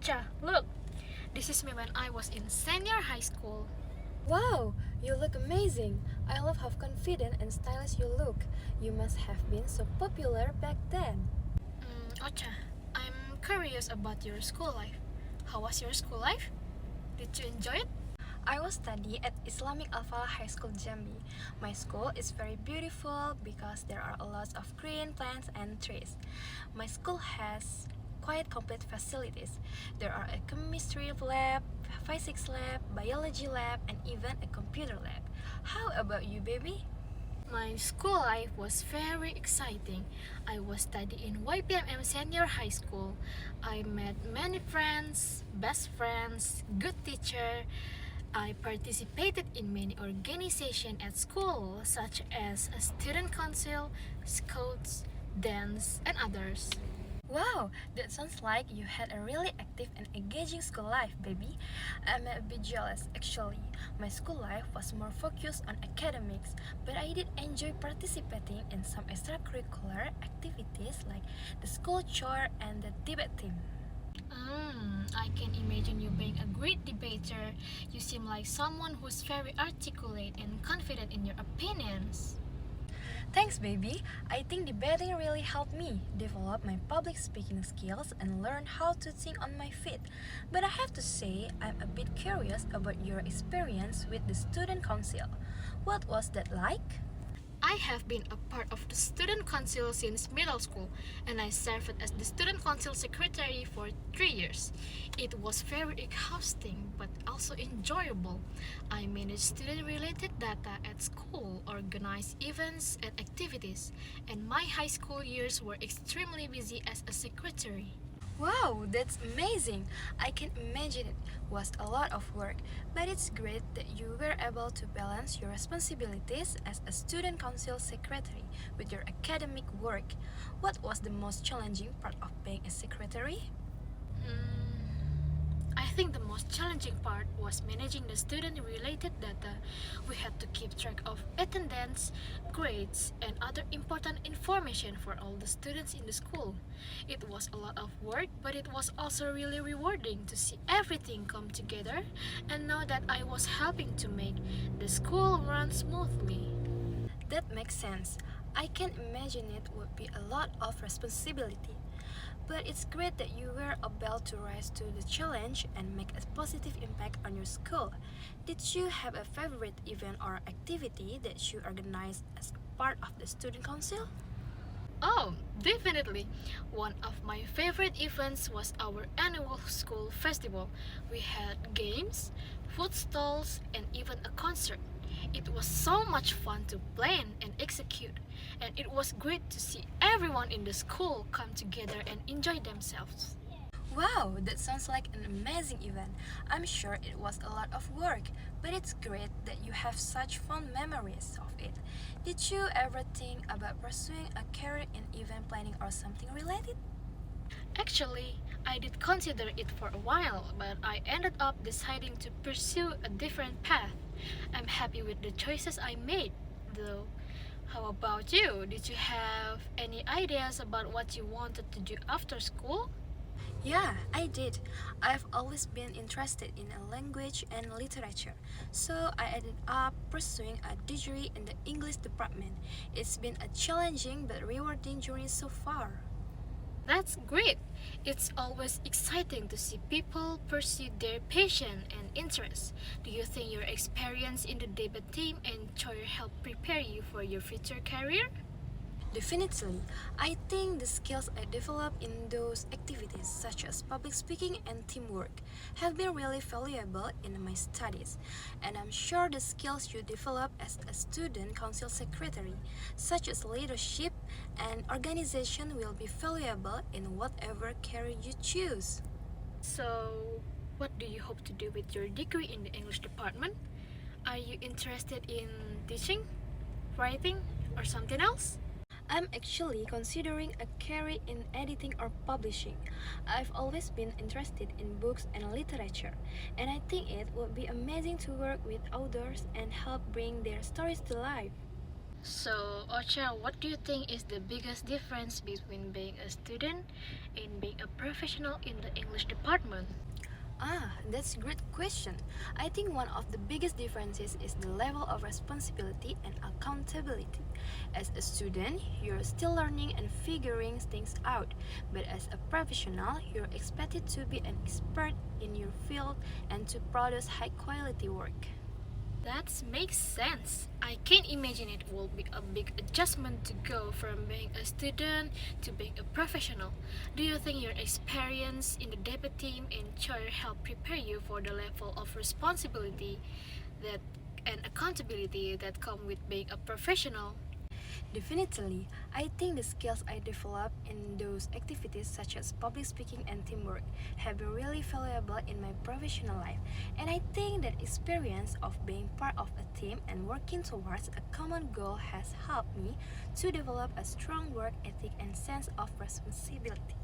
Ocha, look! This is me when I was in senior high school. Wow, you look amazing. I love how confident and stylish you look. You must have been so popular back then. Ocha, I'm curious about your school life. How was your school life? Did you enjoy it? I was studying at Islamic Al-Falah High School Jambi. My school is very beautiful because there are a lot of green plants and trees. My school has quite complete facilities. There are a chemistry lab, physics lab, biology lab, and even a computer lab. How about you, baby? My school life was very exciting. I was studying in YPMM Senior High School. I met many friends, best friends, good teacher. I participated in many organizations at school, such as a student council, scouts, dance, and others. Wow, that sounds like you had a really active and engaging school life, baby. I'm a bit jealous, actually. My school life was more focused on academics, but I did enjoy participating in some extracurricular activities like the school choir and the debate team. I can imagine you being a great debater. You seem like someone who's very articulate and confident in your opinions. Thanks, baby. I think debating really helped me develop my public speaking skills and learn how to think on my feet. But I have to say, I'm a bit curious about your experience with the student council. What was that like? I have been a part of the student council since middle school, and I served as the student council secretary for 3 years. It was very exhausting but also enjoyable. I managed student-related data at school, organized events and activities, and my high school years were extremely busy as a secretary. Wow, that's amazing! I can imagine it was a lot of work, but it's great that you were able to balance your responsibilities as a student council secretary with your academic work. What was the most challenging part of being a secretary? I think the most challenging part was managing the student-related data. We had to keep track of attendance, grades, and other important information for all the students in the school. It was a lot of work, but it was also really rewarding to see everything come together and know that I was helping to make the school run smoothly. That makes sense. I can imagine it would be a lot of responsibility. But it's great that you were able to rise to the challenge and make a positive impact on your school. Did you have a favorite event or activity that you organized as part of the student council? Oh, definitely. One of my favorite events was our annual school festival. We had games, food stalls, and even a concert. It was so much fun to plan and execute, and it was great to see everyone in the school come together and enjoy themselves. Wow, that sounds like an amazing event. I'm sure it was a lot of work, but it's great that you have such fond memories of it. Did you ever think about pursuing a career in event planning or something related? Actually, I did consider it for a while, but I ended up deciding to pursue a different path. I'm happy with the choices I made, though. How about you? Did you have any ideas about what you wanted to do after school? Yeah, I did. I've always been interested in a language and literature, so I ended up pursuing a degree in the English department. It's been a challenging but rewarding journey so far. That's great! It's always exciting to see people pursue their passion and interests. Do you think your experience in the debate team and choir helped prepare you for your future career? Definitely, I think the skills I developed in those activities, such as public speaking and teamwork, have been really valuable in my studies. And I'm sure the skills you develop as a student council secretary, such as leadership and organization, will be valuable in whatever career you choose. So, what do you hope to do with your degree in the English department? Are you interested in teaching, writing, or something else? I'm actually considering a career in editing or publishing. I've always been interested in books and literature, and I think it would be amazing to work with authors and help bring their stories to life. So, Ocha, what do you think is the biggest difference between being a student and being a professional in the English department? That's a great question. I think one of the biggest differences is the level of responsibility and accountability. As a student, you're still learning and figuring things out, but as a professional, you're expected to be an expert in your field and to produce high quality work. That makes sense. I can imagine it will be a big adjustment to go from being a student to being a professional. Do you think your experience in the debut team and chair helped prepare you for the level of responsibility that and accountability that come with being a professional? Definitely, I think the skills I developed in those activities, such as public speaking and teamwork, have been really valuable in my professional life. And I think that experience of being part of a team and working towards a common goal has helped me to develop a strong work ethic and sense of responsibility.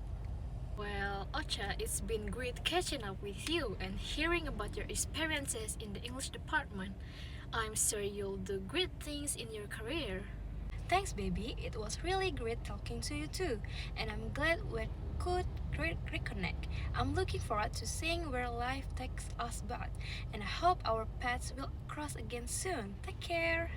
Well, Ocha, it's been great catching up with you and hearing about your experiences in the English department. I'm sure you'll do great things in your career. Thanks, baby. It was really great talking to you too, and I'm glad we could reconnect. I'm looking forward to seeing where life takes us back, and I hope our paths will cross again soon. Take care.